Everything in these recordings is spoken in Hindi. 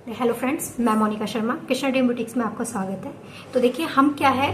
हेलो फ्रेंड्स, मैं मोनिका शर्मा कृष्णा ड्रीम बुटीक्स में आपका स्वागत है। तो देखिए हम क्या है,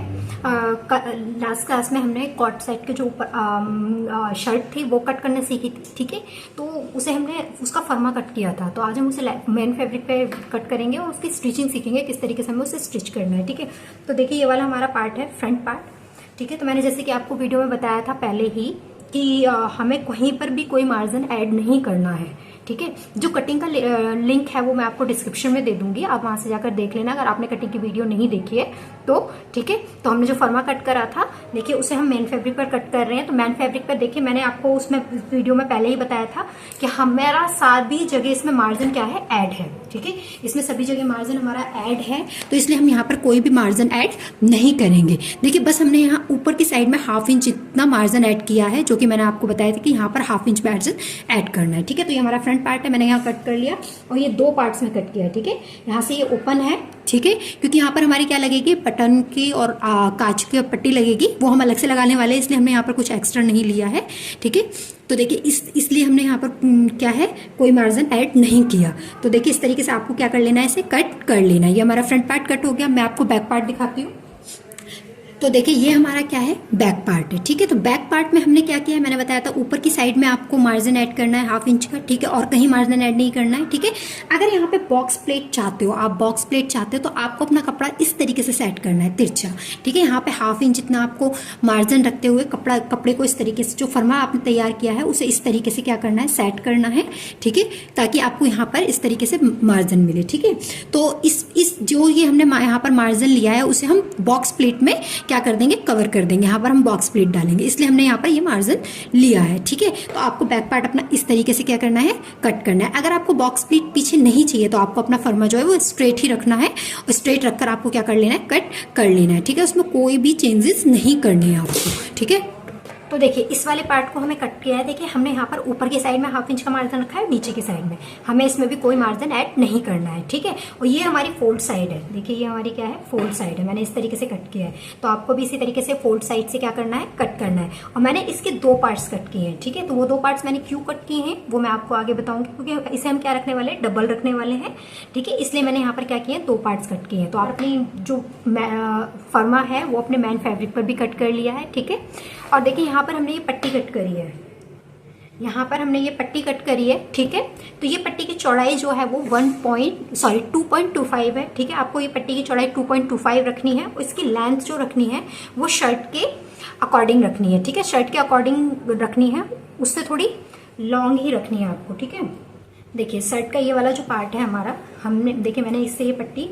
लास्ट क्लास में हमने कॉट सेट के जो ऊपर शर्ट थी वो कट करना सीखी थी। ठीक है, तो उसे हमने उसका फर्मा कट किया था। तो आज हम उसे मेन फैब्रिक पे कट करेंगे और उसकी स्टिचिंग सीखेंगे, किस तरीके से हमें उसे स्टिच करना है। ठीक है, तो देखिए ये वाला हमारा पार्ट है, फ्रंट पार्ट। ठीक है, तो मैंने जैसे कि आपको वीडियो में बताया था पहले ही कि हमें कहीं पर भी कोई मार्जिन ऐड नहीं करना है। ठीक है, जो कटिंग का लिंक है वो मैं आपको डिस्क्रिप्शन में दे दूंगी, आप वहां से जाकर देख लेना अगर आपने कटिंग की वीडियो नहीं देखी है तो। ठीक है, तो हमने जो फर्मा कट करा था देखिए उसे हम मेन फैब्रिक पर कट कर रहे हैं। तो मेन फैब्रिक पर देखिए मैंने आपको उसमें वीडियो में पहले ही बताया था कि हमारा सभी जगह इसमें मार्जिन क्या है, ऐड है। ठीक है, इसमें सभी जगह मार्जिन हमारा ऐड है, तो इसलिए हम यहाँ पर कोई भी मार्जिन ऐड नहीं करेंगे। देखिए बस हमने यहाँ ऊपर की साइड में हाफ इंच इतना मार्जिन ऐड किया है, जो कि मैंने आपको बताया था कि यहाँ पर हाफ इंच मार्जिन ऐड करना है। ठीक है, तो ये हमारा फ्रंट पार्ट है, मैंने यहाँ कट कर लिया और ये दो पार्ट्स में कट किया है। ठीक है, यहाँ से ये ओपन है। ठीक है, क्योंकि यहाँ पर हमारी क्या लगेगी, बटन की और कांच की पट्टी लगेगी, वो हम अलग से लगाने वाले हैं, इसलिए हमने यहाँ पर कुछ एक्स्ट्रा नहीं लिया है। ठीक है, तो देखिए इसलिए हमने यहाँ पर क्या है, कोई मार्जिन ऐड नहीं किया। तो देखिए इस तरीके से आपको क्या कर लेना है, इसे कट कर लेना है। ये हमारा फ्रंट पार्ट कट हो गया। मैं आपको बैक पार्ट दिखाती हूँ। तो देखिए ये हमारा क्या है, बैक पार्ट है। ठीक है, तो बैक पार्ट में हमने क्या किया है, मैंने बताया था ऊपर की साइड में आपको मार्जिन ऐड करना है हाफ इंच का। ठीक है, और कहीं मार्जिन ऐड नहीं करना है। ठीक है, अगर यहाँ पे बॉक्स प्लेट चाहते हो, आप बॉक्स प्लेट चाहते हो तो आपको अपना कपड़ा इस तरीके से सेट करना है, तिरछा। ठीक है, यहाँ पे हाफ इंच इतना आपको मार्जिन रखते हुए कपड़े को इस तरीके से, जो फर्मा आपने तैयार किया है उसे इस तरीके से क्या करना है, सेट करना है। ठीक है, ताकि आपको यहाँ पर इस तरीके से मार्जिन मिले। ठीक है, तो इस जो ये हमने यहाँ पर मार्जिन लिया है उसे हम बॉक्स प्लेट में क्या कर देंगे, कवर कर देंगे। यहाँ पर हम बॉक्स प्लेट डालेंगे, इसलिए हमने यहाँ पर ये मार्जिन लिया है। ठीक है, तो आपको बैक पार्ट अपना इस तरीके से क्या करना है, कट करना है। अगर आपको बॉक्स प्लेट पीछे नहीं चाहिए तो आपको अपना फर्मा जो है वो स्ट्रेट ही रखना है, और स्ट्रेट रखकर आपको क्या कर लेना है, कट कर लेना है। ठीक है, उसमें कोई भी चेंजेस नहीं करने हैं आपको। ठीक है, तो देखिए इस वाले पार्ट को हमें कट किया है। देखिए हमने यहाँ पर ऊपर की साइड में हाफ इंच का मार्जिन रखा है, नीचे की साइड में हमें इसमें भी कोई मार्जिन ऐड नहीं करना है। ठीक है, और ये हमारी फोल्ड साइड है। देखिए ये हमारी क्या है, फोल्ड साइड है। मैंने इस तरीके से कट किया है, तो आपको भी इसी तरीके से फोल्ड साइड से क्या करना है, कट करना है। और मैंने इसके दो पार्ट्स कट किए हैं। ठीक है, तो वो दो पार्ट्स मैंने क्यों कट किए हैं वो मैं आपको आगे बताऊंगी, क्योंकि इसे हम क्या रखने वाले हैं, डबल रखने वाले हैं। ठीक है, इसलिए मैंने यहाँ पर क्या किया है, दो पार्ट्स कट किए हैं। तो आप अपनी जो फर्मा है वो अपने मैन फैब्रिक पर भी कट कर लिया है। ठीक है, और देखिए यहाँ पर हमने ये पट्टी कट करी है, यहाँ पर हमने ये पट्टी कट करी है। ठीक है, तो ये पट्टी की चौड़ाई जो है वो 2.25 है। ठीक है, आपको ये पट्टी की चौड़ाई 2.25 रखनी है, और इसकी लेंथ जो रखनी है वो शर्ट के अकॉर्डिंग रखनी है। ठीक है, शर्ट के अकॉर्डिंग रखनी है, उससे थोड़ी लॉन्ग ही रखनी है आपको। ठीक है, देखिए शर्ट का ये वाला जो पार्ट है हमारा, हमने देखिए मैंने इससे ये पट्टी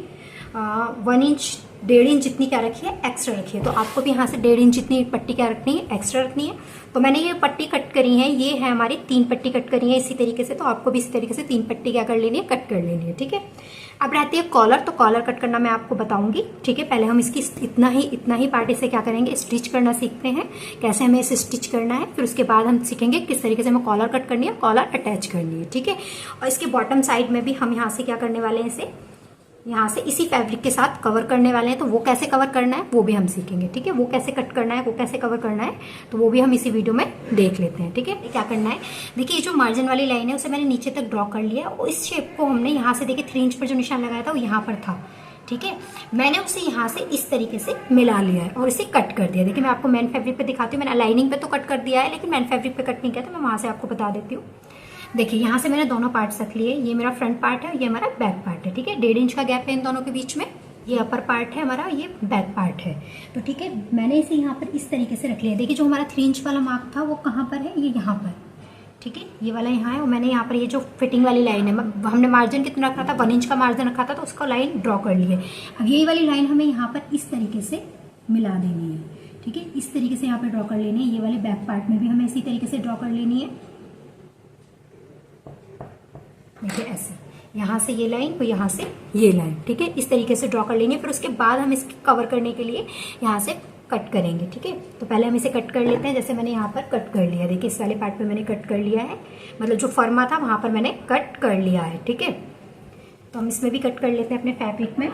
1.5 इंच जितनी क्या रखी है, एक्स्ट्रा रखी है। तो आपको भी यहाँ से 1.5 इंच जितनी पट्टी क्या रखनी है, एक्स्ट्रा रखनी है। तो मैंने ये पट्टी कट करी है, ये है हमारी 3 पट्टी कट करी है इसी तरीके से। तो आपको भी इसी तरीके से 3 पट्टी क्या कर लेनी है, कट कर लेनी है। ठीक है, अब रहती है कॉलर। तो कॉलर कट करना मैं आपको बताऊंगी। ठीक है, पहले हम इसकी इतना ही पार्ट इसे क्या करेंगे, स्टिच करना सीखते हैं, कैसे हमें इसे स्टिच करना है। फिर उसके बाद हम सीखेंगे किस तरीके से हमें कॉलर कट करनी है, कॉलर अटैच करनी है। ठीक है, और इसके बॉटम साइड में भी हम यहाँ से क्या करने वाले हैं, इसे यहाँ से इसी फैब्रिक के साथ कवर करने वाले हैं। तो वो कैसे कवर करना है वो भी हम सीखेंगे। ठीक है, वो कैसे कट करना है, वो कैसे कवर करना है, तो वो भी हम इसी वीडियो में देख लेते हैं। ठीक है, क्या करना है, देखिए ये जो मार्जिन वाली लाइन है उसे मैंने नीचे तक ड्रॉ कर लिया, और इस शेप को हमने यहाँ से देखिए 3 इंच पर जो निशान लगाया था वो यहाँ पर था। ठीक है, मैंने उसे यहाँ से इस तरीके से मिला लिया है और इसे कट कर दिया। देखिए मैं आपको मैन फैब्रिक पे दिखाती हूँ, मैंने लाइनिंग पे तो कट कर दिया है, लेकिन मैन फैब्रिक पे कट नहीं किया, तो मैं वहां से आपको बता देती हूँ। देखिए यहाँ से मैंने दोनों पार्ट्स रख लिए, ये मेरा फ्रंट पार्ट है, ये हमारा बैक पार्ट है। ठीक है, 1.5 इंच का गैप है इन दोनों के बीच में। ये अपर पार्ट है हमारा, ये बैक पार्ट है। तो ठीक है, मैंने इसे यहाँ पर इस तरीके से रख लिया। देखिए जो हमारा 3 इंच वाला मार्क था वो कहाँ पर है, ये यहाँ पर। ठीक है, ये वाला यहाँ है, और मैंने यहाँ पर ये जो फिटिंग वाली लाइन है, हमने मार्जिन कितना रखा था, 1 इंच का मार्जिन रखा था, तो उसका लाइन ड्रॉ कर लिए। अब यही वाली लाइन हमें यहाँ पर इस तरीके से मिला देनी है। ठीक है, इस तरीके से यहाँ पर ड्रॉ कर लेनी है। ये वाले बैक पार्ट में भी हमें इसी तरीके से ड्रॉ कर लेनी है। देखिए ऐसे, यहाँ से ये लाइन और यहाँ से ये लाइन। ठीक है, इस तरीके से ड्रॉ कर लेंगे। फिर उसके बाद हम इसके कवर करने के लिए यहाँ से कट करेंगे। ठीक है, तो पहले हम इसे कट कर लेते हैं। जैसे मैंने यहाँ पर कट कर लिया, देखिए इस वाले पार्ट पे मैंने कट कर लिया है, मतलब जो फर्मा था वहां पर मैंने कट कर लिया है। ठीक है, तो हम इसमें भी कट कर लेते हैं अपने फैब्रिक में।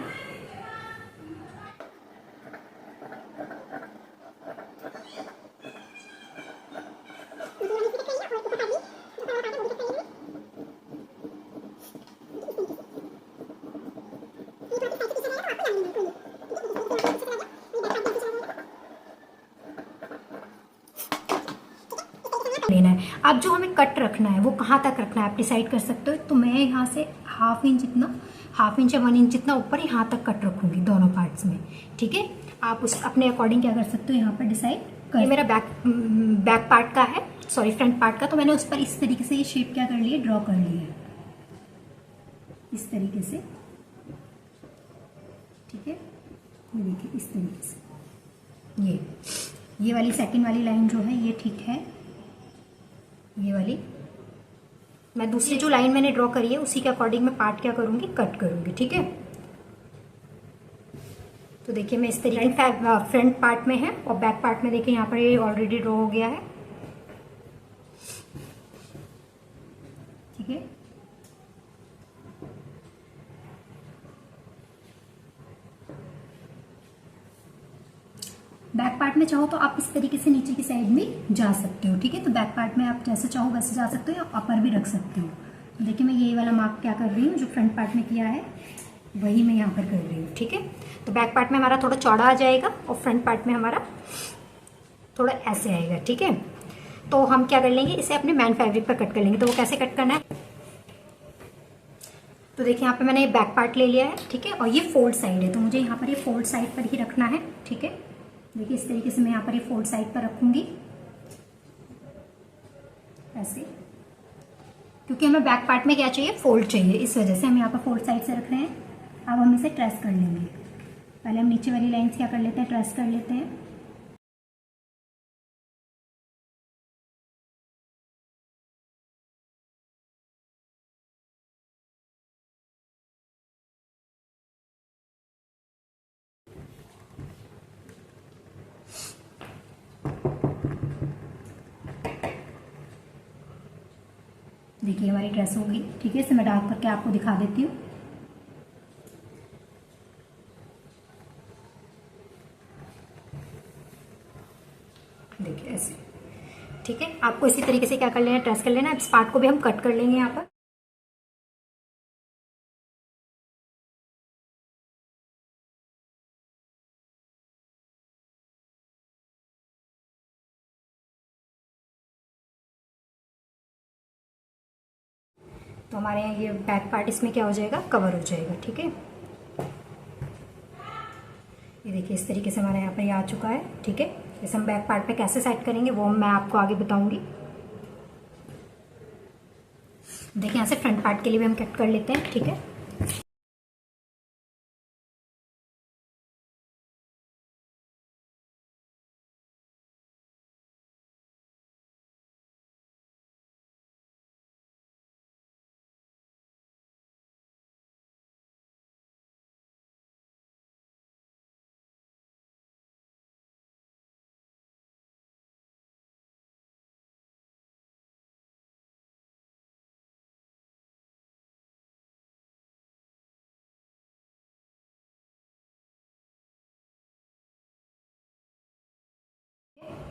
अब जो हमें कट रखना है वो कहाँ तक रखना है आप डिसाइड कर सकते हो। तो मैं यहाँ से हाफ इंच या 1 इंच जितना ऊपर यहाँ तक कट रखूंगी दोनों पार्ट्स में, ठीक है। आप उस अपने अकॉर्डिंग क्या कर सकते हो यहाँ पर डिसाइड कर। ये मेरा बैक पार्ट का है, सॉरी फ्रंट पार्ट का, तो मैंने उस पर इस तरीके से ये शेप क्या कर ली है, ड्रॉ कर ली है इस तरीके से, ठीक है। ये देखिए इस तरीके से ये वाली सेकंड वाली लाइन जो है ये ठीक है, ये वाली मैं दूसरी जो लाइन मैंने ड्रॉ करी है उसी के अकॉर्डिंग मैं पार्ट क्या करूंगी, कट करूंगी, ठीक है। तो देखिए मैं इस तरीके फ्रंट पार्ट में है और बैक पार्ट में देखिए यहाँ पर ये ऑलरेडी ड्रॉ हो गया है, ठीक है। बैक पार्ट में चाहो तो आप इस तरीके से नीचे की साइड में जा सकते हो, ठीक है। तो बैक पार्ट में आप जैसे चाहो वैसे जा सकते हो या अपर भी रख सकते हो। तो देखिए मैं यही वाला मार्क क्या कर रही हूँ, जो फ्रंट पार्ट में किया है वही मैं यहाँ पर कर रही हूँ, ठीक है। तो बैक पार्ट में हमारा थोड़ा चौड़ा आ जाएगा और फ्रंट पार्ट में हमारा थोड़ा ऐसे आएगा, ठीक है। तो हम क्या कर लेंगे, इसे अपने मैन फैब्रिक पर कट कर लेंगे। तो वो कैसे कट करना है, तो देखिए यहाँ पे मैंने बैक पार्ट ले लिया है, ठीक है। और ये फोल्ड साइड है तो मुझे यहाँ पर ये फोल्ड साइड पर ही रखना है, ठीक है। देखिए इस तरीके से मैं यहाँ पर ये फोल्ड साइड पर रखूंगी ऐसे, क्योंकि हमें बैक पार्ट में क्या चाहिए, फोल्ड चाहिए, इस वजह से हम यहाँ पर फोल्ड साइड से रख रहे हैं। अब हम इसे ट्रेस कर लेंगे। पहले हम नीचे वाली लाइंस क्या कर लेते हैं, ट्रेस कर लेते हैं। देखिए हमारी ड्रेस होगी, ठीक है। इसे मैं डार्क करके आपको दिखा देती हूँ। देखिए ऐसे, ठीक है। आपको इसी तरीके से क्या कर लेना है, ट्रेस कर लेना है। इस पार्ट को भी हम कट कर लेंगे यहाँ पर। तो हमारे यहाँ ये बैक पार्ट इसमें क्या हो जाएगा, कवर हो जाएगा, ठीक है। ये देखिए इस तरीके से हमारे यहाँ पर ये आ चुका है, ठीक है। इसे हम बैक पार्ट पे कैसे सेट करेंगे वो मैं आपको आगे बताऊंगी। देखिए यहाँ से फ्रंट पार्ट के लिए भी हम कट कर लेते हैं, ठीक है।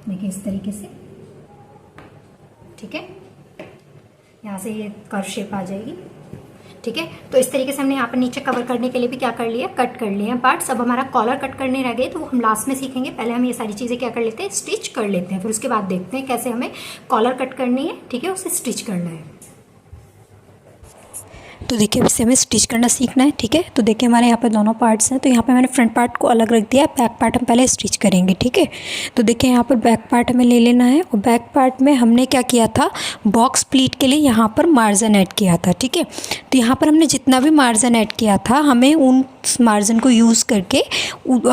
देखिए इस तरीके से, ठीक है। यहाँ से ये कर्व शेप आ जाएगी, ठीक है। तो इस तरीके से हमने यहाँ पर नीचे कवर करने के लिए भी क्या कर लिया, कट कर लिए हैं पार्ट्स। अब हमारा कॉलर कट करने रह गए तो वो हम लास्ट में सीखेंगे। पहले हम ये सारी चीज़ें क्या कर लेते हैं, स्टिच कर लेते हैं, फिर उसके बाद देखते हैं कैसे हमें कॉलर कट करनी है, ठीक है, उसे स्टिच करना है। तो देखिए इससे हमें स्टिच करना सीखना है, ठीक है। तो देखिए हमारे यहाँ पर दोनों पार्ट्स हैं। तो यहाँ पे मैंने फ्रंट पार्ट को अलग रख दिया है, बैक पार्ट हम पहले स्टिच करेंगे, ठीक है। तो देखिए यहाँ पर बैक पार्ट हमें ले लेना है और बैक पार्ट में हमने क्या किया था, बॉक्स प्लीट के लिए यहाँ पर मार्जिन ऐड किया था, ठीक है। तो यहाँ पर हमने जितना भी मार्जिन ऐड किया था, हमें उन मार्जिन को यूज़ करके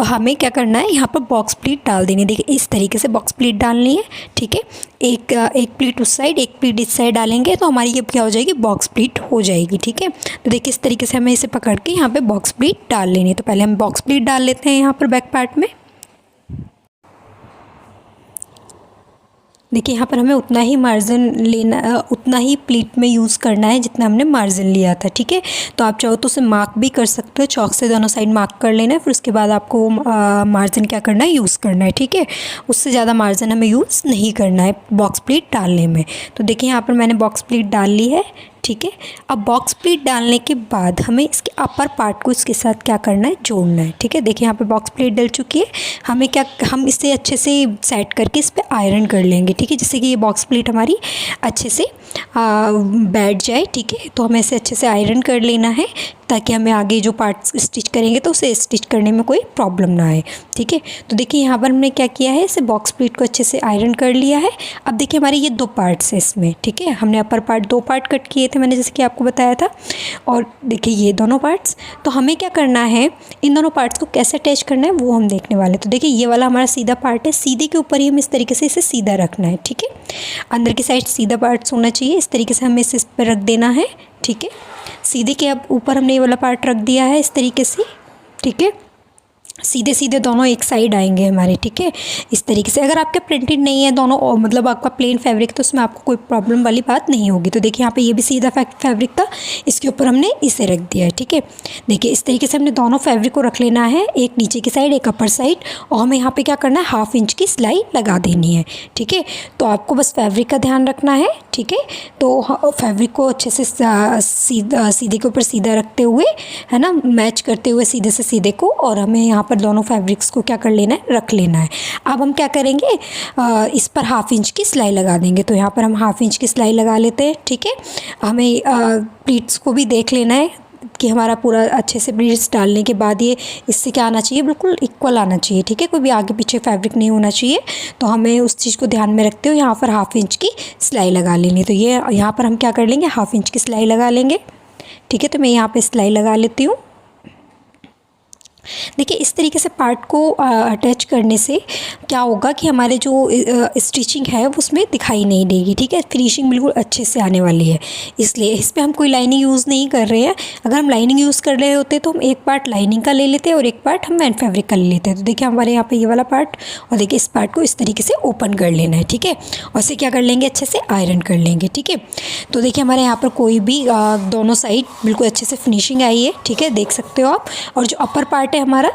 हमें क्या करना है, यहाँ पर बॉक्स प्लीट डाल देनी है। देखिए इस तरीके से बॉक्स प्लीट डालनी है, ठीक है। एक प्लीट उस साइड, एक प्लीट इस साइड डालेंगे तो हमारी ये क्या हो जाएगी, बॉक्स प्लीट हो जाएगी, ठीक है। तो देखिए इस तरीके से हमें इसे पकड़ के यहाँ पे बॉक्स प्लीट डाल लेनी है। तो पहले हम बॉक्स प्लीट डाल लेते हैं यहाँ पर बैक पार्ट में। देखिए यहाँ पर हमें उतना ही मार्जिन लेना, उतना ही प्लीट में यूज़ करना है जितना हमने मार्जिन लिया था, ठीक है। तो आप चाहो तो उसे मार्क भी कर सकते हो, चौक से दोनों साइड मार्क कर लेना है, फिर उसके बाद आपको मार्जिन क्या करना है, यूज़ करना है, ठीक है। उससे ज़्यादा मार्जिन हमें यूज़ नहीं करना है बॉक्स प्लीट डालने में। तो देखिए यहाँ पर मैंने बॉक्स प्लीट डाल ली है, ठीक है। अब बॉक्स प्लीट डालने के बाद हमें इसके अपर पार्ट को इसके साथ क्या करना है, जोड़ना है, ठीक है। देखिए यहाँ पे बॉक्स प्लीट डल चुकी है। हम इसे अच्छे से सेट करके इस पर आयरन कर लेंगे, ठीक है, जिससे कि ये बॉक्स प्लीट हमारी अच्छे से बैठ जाए, ठीक है। तो हमें इसे अच्छे से आयरन कर लेना है ताकि हमें आगे जो पार्ट्स स्टिच करेंगे तो उसे स्टिच करने में कोई प्रॉब्लम ना आए, ठीक है। तो देखिए यहाँ पर हमने क्या किया है, इसे बॉक्स प्लीट को अच्छे से आयरन कर लिया है। अब देखिए हमारे ये 2 पार्ट्स हैं इसमें, ठीक है। हमने अपर पार्ट 2 पार्ट कट किए थे मैंने, जैसे कि आपको बताया था। और देखिए ये दोनों पार्ट्स, तो हमें क्या करना है, इन दोनों पार्ट्स को कैसे अटैच करना है वो हम देखने वाले हैं। तो देखिए ये वाला हमारा सीधा पार्ट है, सीधे के ऊपर ही हम इस तरीके से इसे सीधा रखना है, ठीक है। अंदर की साइड सीधा पार्ट्स होना चाहिए, इस तरीके से हमें इसे इस पर रख देना है, ठीक है। सीधे के अब ऊपर हमने ये वाला पार्ट रख दिया है इस तरीके से, ठीक है। सीधे सीधे दोनों एक साइड आएंगे हमारे, ठीक है, इस तरीके से। अगर आपके प्रिंटेड नहीं है दोनों, मतलब आपका प्लेन फैब्रिक, तो उसमें आपको कोई प्रॉब्लम वाली बात नहीं होगी। तो देखिए यहाँ पे ये भी सीधा फैब्रिक था, इसके ऊपर हमने इसे रख दिया है, ठीक है। देखिए इस तरीके से हमने दोनों फैब्रिक को रख लेना है, एक नीचे की साइड एक अपर साइड, और हमें यहाँ पे क्या करना है, 1/2 इंच की सिलाई लगा देनी है, ठीक है। तो आपको बस फैब्रिक का ध्यान रखना है, ठीक है। तो फैब्रिक को अच्छे से सीधे के ऊपर सीधा रखते हुए, है ना, मैच करते हुए सीधे से सीधे को, और हमें यहाँ पर दोनों फैब्रिक्स को क्या कर लेना है, रख लेना है। अब हम क्या करेंगे, इस पर 1/2 इंच की सिलाई लगा देंगे। तो यहाँ पर हम 1/2 इंच की सिलाई लगा लेते हैं, ठीक है। हमें प्लीट्स को भी देख लेना है कि हमारा पूरा अच्छे से प्लीट्स डालने के बाद ये इससे क्या आना चाहिए, बिल्कुल इक्वल आना चाहिए, ठीक है। कोई भी आगे पीछे फैब्रिक नहीं होना चाहिए। तो हमें उस चीज़ को ध्यान में रखते हुए यहाँ पर 1/2 इंच की सिलाई लगा लेनी। तो ये यहाँ पर हम क्या कर लेंगे, 1/2 इंच की सिलाई लगा लेंगे, ठीक है। तो मैं यहाँ पर सिलाई लगा लेती हूँ। देखिए इस तरीके से पार्ट को अटैच करने से क्या होगा कि हमारे जो स्टिचिंग है उसमें दिखाई नहीं देगी, ठीक है। फिनिशिंग बिल्कुल अच्छे से आने वाली है। इसलिए इस पर हम कोई लाइनिंग यूज़ नहीं कर रहे हैं। अगर हम लाइनिंग यूज़ कर रहे होते तो हम एक पार्ट लाइनिंग का ले लेते और एक पार्ट हम हैंड फैब्रिक का ले लेते हैं। तो देखिए हमारे यहाँ पे ये वाला पार्ट, और देखिए इस पार्ट को इस तरीके से ओपन कर लेना है, ठीक है। और इसे क्या कर लेंगे, अच्छे से आयरन कर लेंगे, ठीक है। तो देखिए हमारे यहाँ पर कोई भी दोनों साइड बिल्कुल अच्छे से फिनिशिंग आई है, ठीक है, देख सकते हो आप। और जो अपर पार्ट है हमारा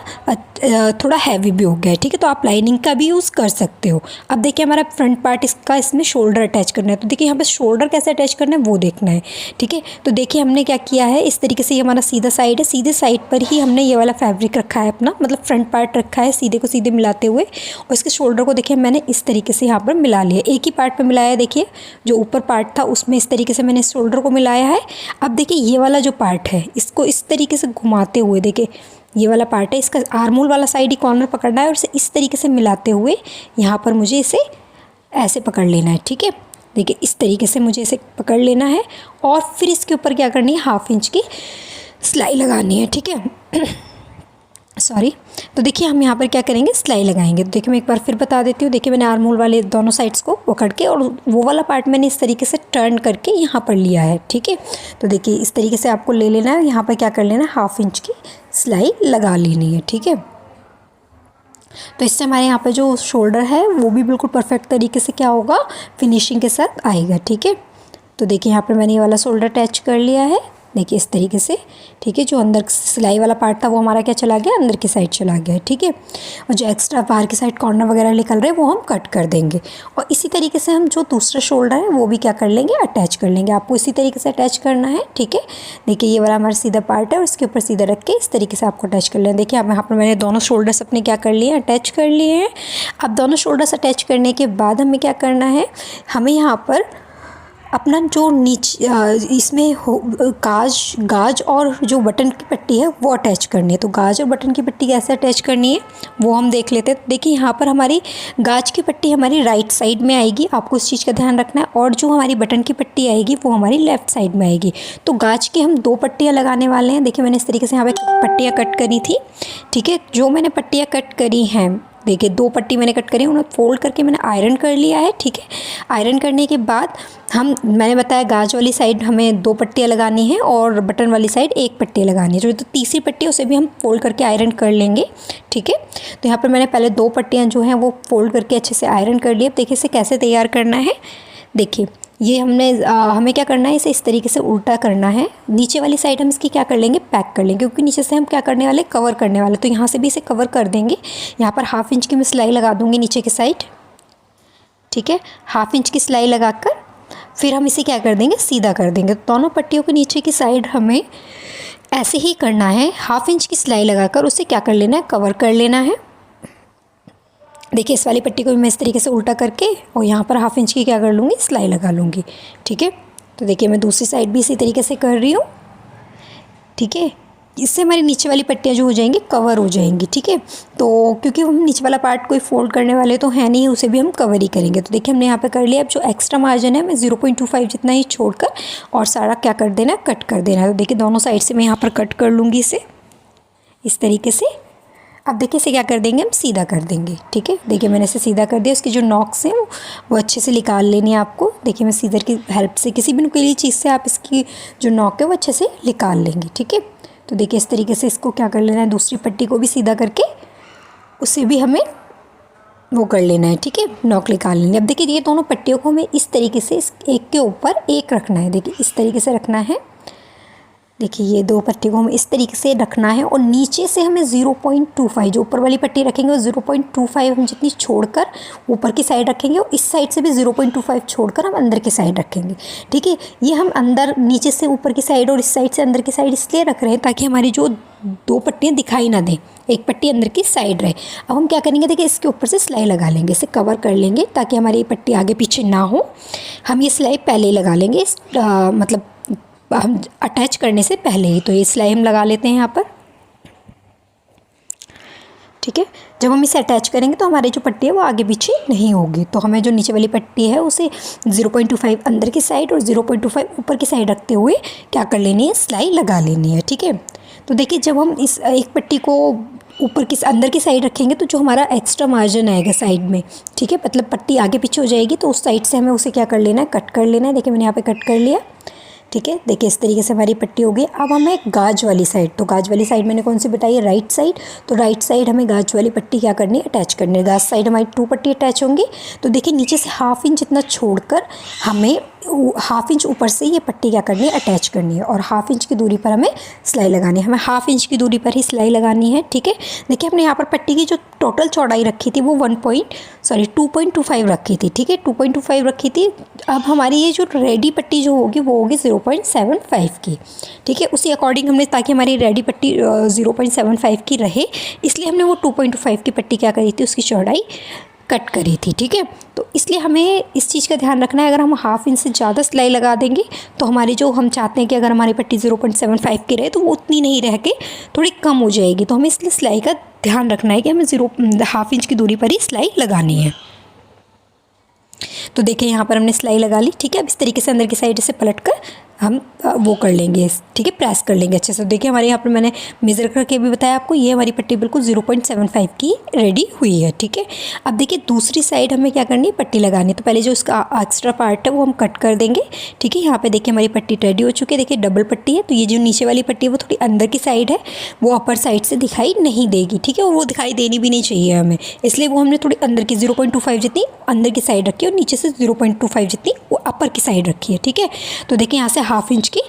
थोड़ा हैवी भी हो गया है, ठीक है। तो आप लाइनिंग का भी यूज़ कर सकते हो। अब देखिए हमारा फ्रंट पार्ट इसका, इसमें शोल्डर अटैच करना है। तो देखिए यहाँ पे शोल्डर कैसे अटैच करना है वो देखना है, ठीक है। तो देखिए हमने क्या किया है, इस तरीके से ये हमारा सीधा साइड है, सीधे साइड पर ही हमने ये वाला फैब्रिक रखा है अपना, मतलब फ्रंट पार्ट रखा है सीधे को सीधे मिलाते हुए। और इसके शोल्डर को देखिए मैंने इस तरीके से यहाँ पर मिला लिया, एक ही पार्ट पर मिलाया। देखिए जो ऊपर पार्ट था उसमें इस तरीके से मैंने इस शोल्डर को मिलाया है। अब देखिए ये वाला जो पार्ट है इसको इस तरीके से घुमाते हुए, देखिए ये वाला पार्ट है, इसका आर्मोल वाला साइड ही कॉर्नर पकड़ना है और इसे इस तरीके से मिलाते हुए यहाँ पर मुझे इसे ऐसे पकड़ लेना है, ठीक है। देखिए इस तरीके से मुझे इसे पकड़ लेना है और फिर इसके ऊपर क्या करनी है, 1/2 इंच की सिलाई लगानी है, ठीक है। सॉरी। तो देखिए हम यहाँ पर क्या करेंगे, सिलाई लगाएंगे। तो देखिए मैं एक बार फिर बता देती हूँ। देखिए मैंने आर्मोल वाले दोनों साइड्स को पकड़ के और वो वाला पार्ट मैंने इस तरीके से टर्न करके यहाँ पर लिया है, ठीक है। तो देखिए इस तरीके से आपको ले लेना है, यहाँ पर क्या कर लेना है, 1/2 इंच की सिलाई लगा लेनी है, ठीक है। तो इससे हमारे यहाँ पर जो शोल्डर है वो भी बिल्कुल परफेक्ट तरीके से क्या होगा, फिनिशिंग के साथ आएगा, ठीक है। तो देखिए यहाँ पर मैंने ये वाला शोल्डर अटैच कर लिया है, देखिए इस तरीके से, ठीक है। जो अंदर सिलाई वाला पार्ट था वो हमारा क्या चला गया, अंदर की साइड चला गया, ठीक है। और जो एक्स्ट्रा बाहर की साइड कॉर्नर वगैरह निकल रहे हैं वो हम कट कर देंगे। और इसी तरीके से हम जो दूसरा शोल्डर है वो भी क्या कर लेंगे, अटैच कर लेंगे। आपको इसी तरीके से अटैच करना है, ठीक है। देखिए ये वाला हमारा सीधा पार्ट है और इसके ऊपर सीधा रख के इस तरीके से आपको अटैच कर लेना है। देखिए अब यहाँ पर मैंने दोनों शोल्डर्स अपने क्या कर लिए, अटैच कर लिए हैं। अब दोनों शोल्डर्स अटैच करने के बाद हमें क्या करना है, हमें यहाँ पर अपना जो नीचे इसमें गाज और जो बटन की पट्टी है वो अटैच करनी है। तो गाज और बटन की पट्टी कैसे अटैच करनी है वो हम देख लेते हैं। देखिए यहाँ पर हमारी गाज की पट्टी हमारी राइट साइड में आएगी, आपको इस चीज़ का ध्यान रखना है। और जो हमारी बटन की पट्टी आएगी वो हमारी लेफ़्ट साइड में आएगी। तो गाज की हम 2 पट्टियाँ लगाने वाले हैं। देखिए मैंने इस तरीके से यहाँ पर पट्टियाँ कट करी थी, ठीक है। जो मैंने पट्टियाँ कट करी हैं, देखिए 2 पट्टी मैंने कट करी, उन्हें फोल्ड करके मैंने आयरन कर लिया है, ठीक है। आयरन करने के बाद मैंने बताया गाज वाली साइड हमें 2 पट्टियाँ लगानी है और बटन वाली साइड 1 पट्टी लगानी है। जो तो तीसरी पट्टी है उसे भी हम फोल्ड करके आयरन कर लेंगे, ठीक है। तो यहाँ पर मैंने पहले 2 पट्टियाँ जो हैं वो फोल्ड करके अच्छे से आयरन कर ली। अब देखिए इसे कैसे तैयार करना है। देखिए ये हमें क्या करना है, इसे इस तरीके से उल्टा करना है। नीचे वाली साइड हम इसकी क्या कर लेंगे, पैक कर लेंगे, क्योंकि नीचे से हम क्या करने वाले, कवर करने वाले। तो यहाँ से भी इसे कवर कर देंगे। यहाँ पर 1/2 इंच की मैं सिलाई लगा दूँगी नीचे की साइड, ठीक है। 1/2 इंच की सिलाई लगाकर फिर हम इसे क्या कर देंगे, सीधा कर देंगे। तो दोनों पट्टियों के नीचे की साइड हमें ऐसे ही करना है, 1/2 इंच की सिलाई लगाकर उसे क्या कर लेना है, कवर कर लेना है। देखिए इस वाली पट्टी को भी मैं इस तरीके से उल्टा करके और यहाँ पर 1/2 इंच की क्या कर लूँगी, सिलाई लगा लूँगी। ठीक है, तो देखिए मैं दूसरी साइड भी इसी तरीके से कर रही हूँ। ठीक है, इससे हमारी नीचे वाली पट्टियाँ जो हो जाएंगी कवर हो जाएंगी। ठीक है, तो क्योंकि हम नीचे वाला पार्ट कोई फोल्ड करने वाले तो है नहीं, उसे भी हम कवर ही करेंगे। तो देखिए हमने यहाँ पे कर लिया। अब जो एक्स्ट्रा मार्जिन है मैं 0.25 जितना ही छोड़कर और सारा क्या कर देना है, कट कर देना है। तो देखिए दोनों साइड से मैं यहाँ पर कट कर लूँगी इसे इस तरीके से। अब देखिए इसे क्या कर देंगे, हम सीधा कर देंगे। ठीक है, देखिए मैंने इसे सीधा कर दिया। इसकी जो नॉक्स हैं वो अच्छे से निकाल लेनी है आपको। देखिए मैं सीजर की हेल्प से, किसी भी नुकीली चीज़ से आप इसकी जो नॉक है वो अच्छे से निकाल लेंगे। ठीक है, तो देखिए इस तरीके से इसको क्या कर लेना है, दूसरी पट्टी को भी सीधा करके उसे भी हमें वो कर लेना है। ठीक है, नॉक निकाल लेंगे। अब देखिए ये दोनों पट्टियों को हमें इस तरीके से इस एक के ऊपर एक रखना है। देखिए इस तरीके से रखना है। देखिए ये दो पट्टी को हमें इस तरीके से रखना है और नीचे से हमें 0.25 जो ऊपर वाली पट्टी रखेंगे वो 0.25 हम जितनी छोड़कर ऊपर की साइड रखेंगे और इस साइड से भी 0.25 छोड़कर हम अंदर की साइड रखेंगे। ठीक है, ये हम अंदर नीचे से ऊपर की साइड और इस साइड से अंदर की साइड इसलिए रख रहे हैं ताकि हमारी जो दो पट्टियाँ दिखाई ना दें, एक पट्टी अंदर की साइड रहे। अब हम क्या करेंगे, देखिए इसके ऊपर से सिलाई लगा लेंगे, इसे कवर कर लेंगे ताकि हमारी ये पट्टी आगे पीछे ना हो। हम ये सिलाई पहले ही लगा लेंगे, मतलब हम अटैच करने से पहले ही। तो ये सिलाई हम लगा लेते हैं यहाँ पर। ठीक है, जब हम इसे अटैच करेंगे तो हमारी जो पट्टी है वो आगे पीछे नहीं होगी। तो हमें जो नीचे वाली पट्टी है उसे 0.25 अंदर की साइड और 0.25 ऊपर की साइड रखते हुए क्या कर लेनी है, सिलाई लगा लेनी है। ठीक है, तो देखिए जब हम इस एक पट्टी को ऊपर की अंदर की साइड रखेंगे तो जो हमारा एक्स्ट्रा मार्जिन आएगा साइड में, ठीक है, मतलब पट्टी आगे पीछे हो जाएगी, तो उस साइड से हमें उसे क्या कर लेना है, कट कर लेना है। देखिए मैंने यहाँ पे कट कर लिया। ठीक है, देखिए इस तरीके से हमारी पट्टी हो गई। अब हमें गाज वाली साइड, तो गाज वाली साइड मैंने कौन सी बताई है, राइट साइड। तो राइट साइड हमें गाज वाली पट्टी क्या करनी है, अटैच करनी है। गाज साइड हमारी 2 पट्टी अटैच होंगी। तो देखिए नीचे से 1/2 इंच इतना छोड़कर हमें 1/2 इंच ऊपर से ये पट्टी क्या करनी है, अटैच करनी है और 1/2 इंच की दूरी पर हमें सिलाई लगानी है। हमें 1/2 इंच की दूरी पर ही सिलाई लगानी है। ठीक है, देखिए हमने यहाँ पर पट्टी की जो टोटल चौड़ाई रखी थी वो 2.25 रखी थी। ठीक है, 2.25 रखी थी। अब हमारी ये जो रेडी पट्टी जो होगी वो होगी 0.75 की। ठीक है, उसी अकॉर्डिंग हमने, ताकि हमारी रेडी पट्टी 0.75 की रहे, इसलिए हमने वो 2.25 की पट्टी क्या करी थी, उसकी चौड़ाई कट करी थी। ठीक है, तो इसलिए हमें इस चीज़ का ध्यान रखना है, अगर हम 1/2 इंच से ज़्यादा सिलाई लगा देंगे तो हमारी जो हम चाहते हैं कि अगर हमारी पट्टी 0.75 की रहे तो वो उतनी नहीं रह के थोड़ी कम हो जाएगी। तो हमें इसलिए सिलाई का ध्यान रखना है कि हमें 1/2 इंच की दूरी पर ही सिलाई लगानी है। तो देखिए यहाँ पर हमने सिलाई लगा ली। ठीक है, अब इस तरीके से अंदर की साइड से पलट कर हम वो कर लेंगे, ठीक है, प्रेस कर लेंगे अच्छे से। देखिए हमारे यहाँ पर मैंने मेज़र करके भी बताया आपको, ये हमारी पट्टी बिल्कुल 0.75 की रेडी हुई है। ठीक है, अब देखिए दूसरी साइड हमें क्या करनी है, पट्टी लगानी है। तो पहले जो इसका एक्स्ट्रा पार्ट है वो हम कट कर देंगे। ठीक है, यहाँ पे देखिए हमारी पट्टी रेडी हो चुकी है। देखिए डबल पट्टी है, तो ये जो नीचे वाली पट्टी है वो थोड़ी अंदर की साइड है, वो अपर साइड से दिखाई नहीं देगी। ठीक है, और वो दिखाई देनी भी नहीं चाहिए हमें, इसलिए वो हमने थोड़ी अंदर की 0.25 जितनी अंदर की साइड रखी है और नीचे से 0.25 जितनी वो अपर की साइड रखी है। ठीक है, तो देखिए यहाँ से 1/2 इंच की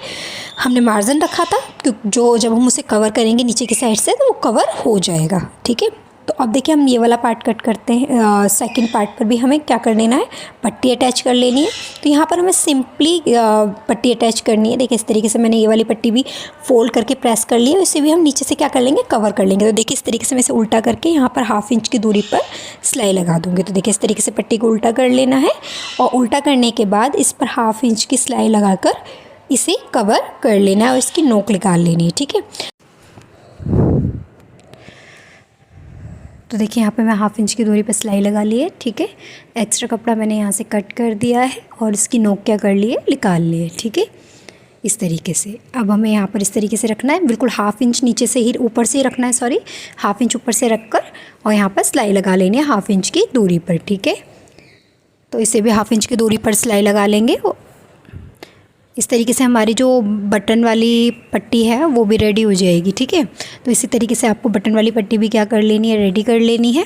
हमने मार्जिन रखा था, जो जब हम उसे कवर करेंगे नीचे की साइड से तो वो कवर हो जाएगा। ठीक है, तो अब देखिए हम ये वाला पार्ट कट करते हैं। सेकंड पार्ट पर भी हमें क्या कर लेना है, पट्टी अटैच कर लेनी है। तो यहाँ पर हमें सिंपली पट्टी अटैच करनी है। देखिए इस तरीके से मैंने ये वाली पट्टी भी फोल्ड करके प्रेस कर ली है, इसे भी हम नीचे से क्या कर लेंगे, कवर कर लेंगे। तो देखिए इस तरीके से मैं इसे उल्टा करके यहाँ पर 1/2 इंच की दूरी पर सिलाई लगा दूँगी। तो देखिए इस तरीके से पट्टी को उल्टा कर लेना है और उल्टा करने के बाद इस पर 1/2 इंच की सिलाई लगाकर इसे कवर कर लेना है और इसकी नोक निकाल लेनी है। ठीक है, तो देखिए यहाँ पे मैं 1/2 इंच की दूरी पर सिलाई लगा ली है। ठीक है, एक्स्ट्रा कपड़ा मैंने यहाँ से कट कर दिया है और इसकी नोक क्या कर ली है, निकाल ली है। ठीक है, इस तरीके से। अब हमें यहाँ पर इस तरीके से रखना है, बिल्कुल 1/2 इंच नीचे से ही ऊपर से ही रखना है, 1/2 इंच ऊपर से रखकर और यहाँ पर सिलाई लगा लेनी है 1/2 इंच की दूरी पर। ठीक है, तो इसे भी 1/2 इंच की दूरी पर सिलाई लगा लेंगे। इस तरीके से हमारी जो बटन वाली पट्टी है वो भी रेडी हो जाएगी। ठीक है, तो इसी तरीके से आपको बटन वाली पट्टी भी क्या कर लेनी है, रेडी कर लेनी है।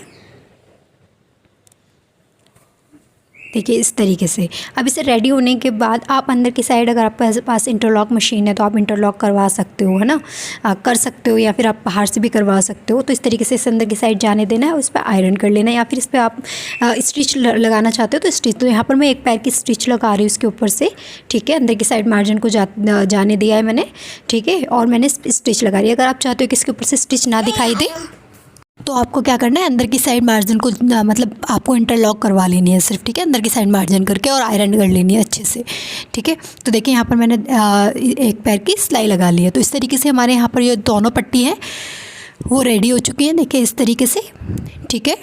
देखिए इस तरीके से। अब इसे रेडी होने के बाद आप अंदर की साइड, अगर आपके पास इंटरलॉक मशीन है तो आप इंटरलॉक करवा सकते हो, है ना, कर सकते हो, या फिर आप बाहर से भी करवा सकते हो। तो इस तरीके से इस अंदर की साइड जाने देना है, उस पर आयरन कर लेना है, या फिर इस पर आप स्टिच लगाना चाहते हो तो स्टिच। तो यहाँ पर मैं एक पैर की स्टिच लगा रही हूँ इसके ऊपर से, ठीक है। अंदर की साइड मार्जिन को जाने दिया है मैंने, ठीक है, और मैंने स्टिच लगा रही है। अगर आप चाहते हो कि इसके ऊपर से स्टिच ना दिखाई दे तो आपको क्या करना है, अंदर की साइड मार्जिन को मतलब आपको इंटरलॉक करवा लेनी है सिर्फ, ठीक है, अंदर की साइड मार्जिन करके और आयरन कर लेनी है अच्छे से, ठीक है। तो देखिए यहाँ पर मैंने एक पैर की सिलाई लगा ली है। तो इस तरीके से हमारे यहाँ पर ये दोनों पट्टी हैं वो रेडी हो चुकी हैं, देखिए इस तरीके से, ठीक है।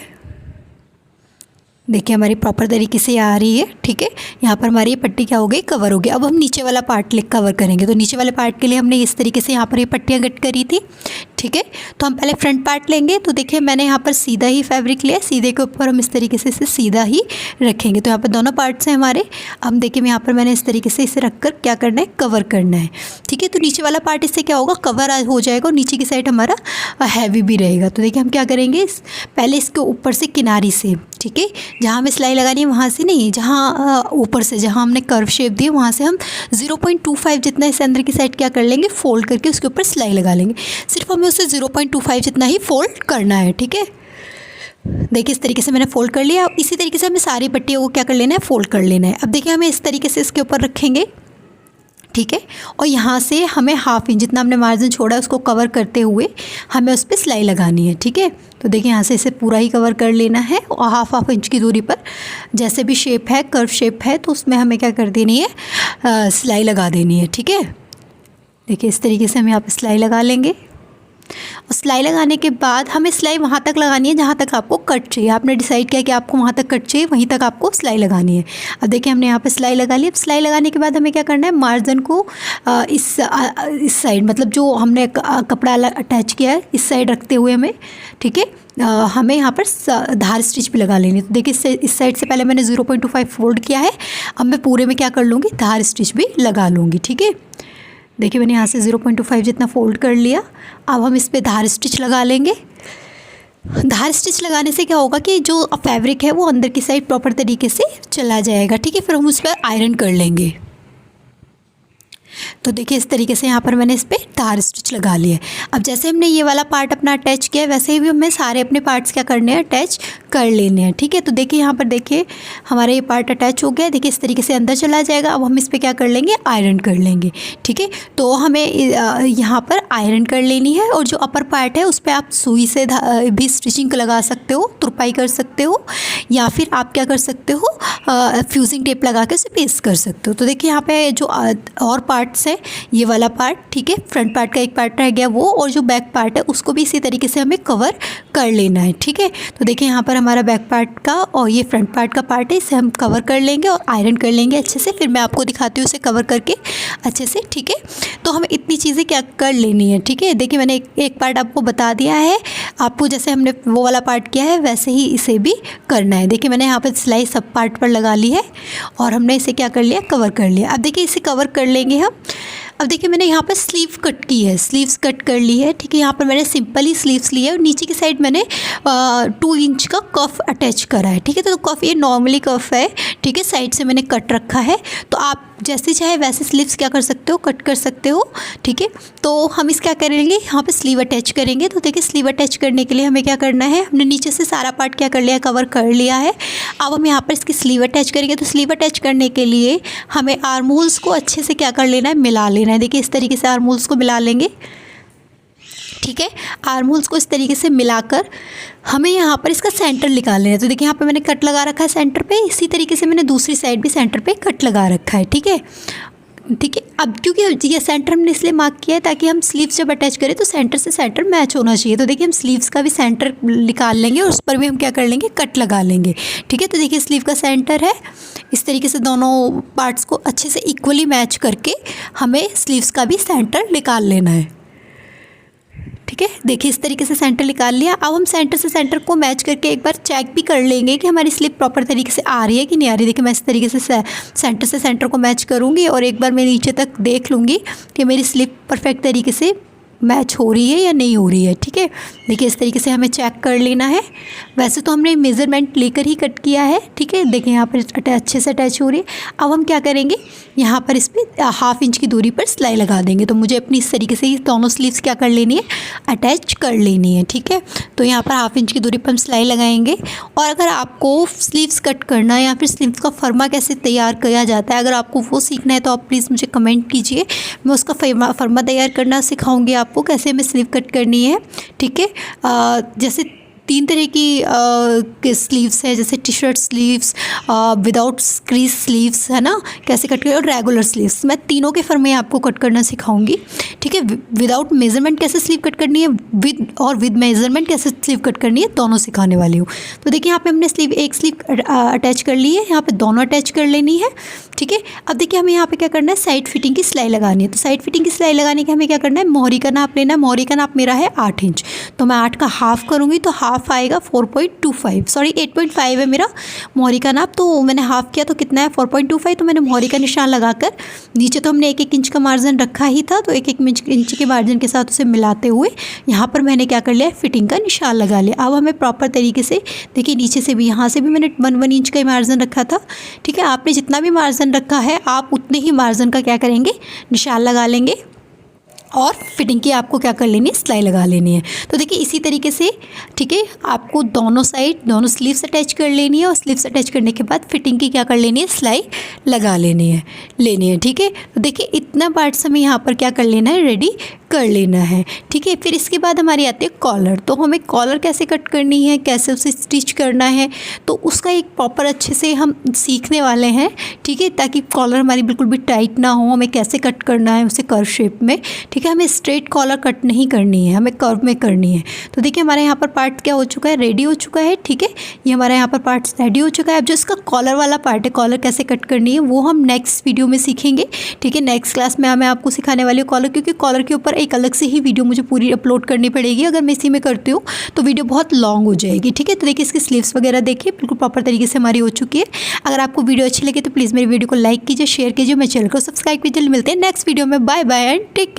देखिए हमारी प्रॉपर तरीके से आ रही है, ठीक है। यहाँ पर हमारी ये पट्टी क्या हो गई, कवर हो गई। अब हम नीचे वाला पार्ट कवर करेंगे। तो नीचे वाले पार्ट के लिए हमने इस तरीके से यहाँ पर ये पट्टियाँ कट करी थी, ठीक है। तो हम पहले फ्रंट पार्ट लेंगे। तो देखिए मैंने यहाँ पर सीधा ही फैब्रिक लिया, सीधे के ऊपर हम इस तरीके से इसे सीधा ही रखेंगे। तो यहाँ पर दोनों पार्ट्स हैं हमारे। अब देखिए यहाँ पर मैंने इस तरीके से इसे रख कर क्या करना है, कवर करना है, ठीक है। तो नीचे वाला पार्ट इससे क्या होगा, कवर हो जाएगा और नीचे की साइड हमारा हैवी भी रहेगा। तो देखिए हम क्या करेंगे, पहले इसके ऊपर से किनारी से, ठीक है, जहाँ हमें सिलाई लगानी है वहाँ से नहीं, जहाँ ऊपर से जहाँ हमने कर्व शेप दी है वहाँ से हम 0.25 जितना इस अंदर की साइड क्या कर लेंगे, फोल्ड करके उसके ऊपर सिलाई लगा लेंगे। सिर्फ हमें उसे 0.25 जितना ही फोल्ड करना है, ठीक है। देखिए इस तरीके से मैंने फोल्ड कर लिया। इसी तरीके से हमें सारी पट्टियों को क्या कर लेना है, फोल्ड कर लेना है। अब देखिए हमें इस तरीके से इसके ऊपर रखेंगे, ठीक है, और यहाँ से हमें हाफ इंच जितना हमने मार्जिन छोड़ा है उसको कवर करते हुए हमें उस पर सिलाई लगानी है, ठीक है। तो देखिए यहाँ से इसे पूरा ही कवर कर लेना है और हाफ इंच की दूरी पर जैसे भी शेप है, कर्व शेप है, तो उसमें हमें क्या कर देनी है, सिलाई लगा देनी है, ठीक है। देखिए इस तरीके से हम यहाँ पर सिलाई लगा लेंगे। और सिलाई लगाने के बाद हमें सिलाई वहाँ तक लगानी है जहाँ तक आपको कट चाहिए। आपने डिसाइड किया कि आपको वहाँ तक कट चाहिए, वहीं तक आपको सिलाई लगानी है। अब देखिए हमने यहाँ पे सिलाई लगा ली। अब सिलाई लगाने के बाद हमें क्या करना है, मार्जिन को इस साइड, मतलब जो हमने कपड़ा अटैच किया है इस साइड रखते हुए हमें, ठीक है, हमें यहाँ पर धार स्टिच भी लगा लेनी है। तो देखिए इस साइड से पहले मैंने 0.25 फोल्ड किया है। अब मैं पूरे में क्या कर लूँगी, धार स्टिच भी लगा लूँगी, ठीक है। देखिए मैंने यहाँ से 0.25 जितना फोल्ड कर लिया। अब हम इस पे धार स्टिच लगा लेंगे। धार स्टिच लगाने से क्या होगा कि जो फैब्रिक है वो अंदर की साइड प्रॉपर तरीके से चला जाएगा, ठीक है। फिर हम उस पर आयरन कर लेंगे। तो देखिए इस तरीके से यहाँ पर मैंने इस पर धार स्टिच लगा लिया है। अब जैसे हमने ये वाला पार्ट अपना अटैच किया है वैसे ही भी हमें सारे अपने पार्ट्स क्या करने हैं, अटैच कर लेने हैं, ठीक है। तो देखिए यहाँ पर देखिए हमारा ये पार्ट अटैच हो गया है। देखिए इस तरीके से अंदर चला जाएगा। अब हम इस पर क्या कर लेंगे, आयरन कर लेंगे, ठीक है। तो हमें यहाँ पर आयरन कर लेनी है और जो अपर पार्ट है उस पर आप सुई से भी स्टिचिंग लगा सकते हो, तुरपाई कर सकते हो, या फिर आप क्या कर सकते हो, फ्यूजिंग टेप लगा के उसे पेस्ट कर सकते हो। तो देखिए यहाँ पे जो और पार्ट्स है, ये वाला पार्ट, ठीक है, फ्रंट पार्ट का एक पार्ट रह गया वो, और जो बैक पार्ट है उसको भी इसी तरीके से हमें कवर कर लेना है, ठीक है। तो देखिए यहाँ पर हमारा बैक पार्ट का और ये फ्रंट पार्ट का पार्ट है, इसे हम कवर कर लेंगे और आयरन कर लेंगे अच्छे से। फिर मैं आपको दिखाती हूँ इसे कवर करके अच्छे से, ठीक है। तो हमें इतनी चीज़ें क्या कर लेनी है, ठीक है। देखिए मैंने एक पार्ट आपको बता दिया है, आपको जैसे हमने वो वाला पार्ट किया है वैसे ही इसे भी करना है। देखिए मैंने यहाँ पर सिलाई सब पार्ट पर लगा ली है और हमने इसे क्या कर लिया, कवर कर लिया। अब देखिए इसे कवर कर लेंगे हम। अब देखिए मैंने यहाँ पर स्लीव कट की है, स्लीव्स कट कर ली है, ठीक है। यहाँ पर मैंने सिंपल ही स्लीव्स ली है और नीचे की साइड मैंने 2 इंच का कफ अटैच करा है, ठीक है। तो कफ ये नॉर्मली कफ है, ठीक है, साइड से मैंने कट रखा है। तो आप जैसे चाहे वैसे स्लीव्स क्या कर सकते हो, कट कर सकते हो, ठीक है। तो हम इस क्या करेंगे, यहाँ पे स्लीव अटैच करेंगे। तो देखिए स्लीव अटैच करने के लिए हमें क्या करना है, हमने नीचे से सारा पार्ट क्या कर लिया, कवर कर लिया है। अब हम यहाँ पर इसकी स्लीव अटैच करेंगे। तो स्लीव अटैच करने के लिए हमें आर्म होल्स को अच्छे से क्या कर लेना है, मिला लेना है। देखिए इस तरीके से आर्म होल्स को मिला लेंगे, ठीक है। आर्म होल्स को इस तरीके से मिलाकर हमें यहाँ पर इसका सेंटर निकाल लेना है। तो देखिए यहाँ पे मैंने कट लगा रखा है सेंटर पे, इसी तरीके से मैंने दूसरी साइड भी सेंटर पे कट लगा रखा है, ठीक है, ठीक है। अब क्योंकि ये सेंटर हमने इसलिए मार्क किया है ताकि हम स्लीव्स जब अटैच करें तो सेंटर से सेंटर मैच होना चाहिए। तो देखिए हम स्लीव्स का भी सेंटर निकाल लेंगे और उस पर भी हम क्या कर लेंगे, कट लगा लेंगे, ठीक है। तो देखिए स्लीव का सेंटर है, इस तरीके से दोनों पार्ट्स को अच्छे से इक्वली मैच करके हमें स्लीव्स का भी सेंटर निकाल लेना है, ठीक है। देखिए इस तरीके से सेंटर निकाल लिया। अब हम सेंटर से सेंटर को मैच करके एक बार चेक भी कर लेंगे कि हमारी स्लीव प्रॉपर तरीके से आ रही है कि नहीं आ रही। देखिए मैं इस तरीके से सेंटर सेंटर को मैच करूँगी और एक बार मैं नीचे तक देख लूँगी कि मेरी स्लीव परफेक्ट तरीके से मैच हो रही है या नहीं हो रही है। ठीक है, देखिए इस तरीके से हमें चेक कर लेना है। वैसे तो हमने मेज़रमेंट लेकर ही कट किया है। ठीक है, देखिए यहाँ पर अच्छे से अटैच हो रही है। अब हम क्या करेंगे, यहाँ पर इस पर 1/2 इंच की दूरी पर सिलाई लगा देंगे। तो मुझे अपनी इस तरीके से ही दोनों स्लीव्स क्या कर लेनी है, अटैच कर लेनी है। ठीक है, तो यहाँ पर 1/2 इंच की दूरी पर हम सिलाई लगाएंगे। और अगर आपको स्लीव्स कट करना है या फिर स्लीव्स का फर्मा कैसे तैयार किया जाता है, अगर आपको वो सीखना है तो आप प्लीज़ मुझे कमेंट कीजिए। मैं उसका फर्मा तैयार करना सिखाऊंगी आपको, कैसे हमें स्लीव कट करनी है। ठीक है, जैसे 3 तरह की स्लीव्स है, जैसे T shirt sleeves, without crease sleeves, है ना, कैसे कट करें, और रेगुलर स्लीव्स। मैं तीनों के फर्मे आपको कट करना सिखाऊंगी। ठीक है, विदाउट मेजरमेंट कैसे स्लीव कट करनी है, विद मेजरमेंट कैसे स्लीव कट करनी है, दोनों सिखाने वाली हूँ। तो देखिए यहाँ पे हमने एक स्लीव अटैच कर ली है, यहाँ पे दोनों अटैच कर लेनी है। ठीक है, अब देखिए हमें यहाँ पे क्या करना है, साइड फिटिंग की सिलाई लगानी है। तो साइड फिटिंग की सिलाई लगाने के हमें क्या करना है, मोहरी का नाप लेना है। मोहरी का नाप मेरा है 8 इंच, तो मैं 8 का हाफ करूँगी तो हाफ आएगा 4.25, सॉरी 8.5 है मेरा मोहरी का नाप। तो मैंने हाफ किया तो कितना है, 4.25। तो मैंने मोहरी का निशान लगाकर, नीचे तो हमने 1-1 इंच का मार्जिन रखा ही था, तो 1-1 इंच के मार्जिन के साथ उसे मिलाते हुए यहाँ पर मैंने क्या कर लिया, फिटिंग का निशान लगा लिया। अब हमें प्रॉपर तरीके से देखिए, नीचे से भी, यहाँ से भी मैंने 1 इंच का मार्जिन रखा था। ठीक है, आपने जितना भी मार्जिन रखा है आप उतने ही मार्जिन का क्या करेंगे, निशान लगा लेंगे। और फिटिंग की आपको क्या कर लेनी है, सिलाई लगा लेनी है। तो देखिए इसी तरीके से, ठीक है, आपको दोनों साइड दोनों स्लीव्स अटैच कर लेनी है, और स्लीव्स अटैच करने के बाद फिटिंग की क्या कर लेनी है, सिलाई लगा लेनी है। ठीक है, तो देखिए इतना पार्ट्स हमें यहाँ पर क्या कर लेना है, रेडी कर लेना है। ठीक है, फिर इसके बाद हमारी आती है कॉलर। तो हमें कॉलर कैसे कट करनी है, कैसे उसे स्टिच करना है, तो उसका एक प्रॉपर अच्छे से हम सीखने वाले हैं। ठीक है, ताकि कॉलर हमारी बिल्कुल भी टाइट ना हो, हमें कैसे कट करना है उसे कर्व शेप में। ठीक है, हमें स्ट्रेट कॉलर कट नहीं करनी है, हमें कर्व में करनी है। तो देखिए हमारे यहाँ पर पार्ट क्या हो चुका है, रेडी हो चुका है। ठीक है, ये हमारे यहाँ पर पार्ट रेडी हो चुका है। अब जो इसका कॉलर वाला पार्ट है, कॉलर कैसे कट करनी है, वो हम नेक्स्ट वीडियो में सीखेंगे। ठीक है, नेक्स्ट क्लास में मैं आपको सिखाने वाली हूँ कॉलर, क्योंकि कॉलर के ऊपर एक अलग से ही वीडियो मुझे पूरी अपलोड करनी पड़ेगी। अगर मैं इसी में करती हूँ तो वीडियो बहुत लॉन्ग हो जाएगी। ठीक है, तो देखिए इसकी स्लीव्स वगैरह देखिए बिल्कुल प्रॉपर तरीके से हमारी हो चुकी है। अगर आपको वीडियो अच्छी लगे तो प्लीज़ मेरी वीडियो को लाइक कीजिए, शेयर कीजिए, मेरे चैनल को सब्सक्राइब कीजिए। मिलते हैं नेक्स्ट वीडियो में। Bye bye and take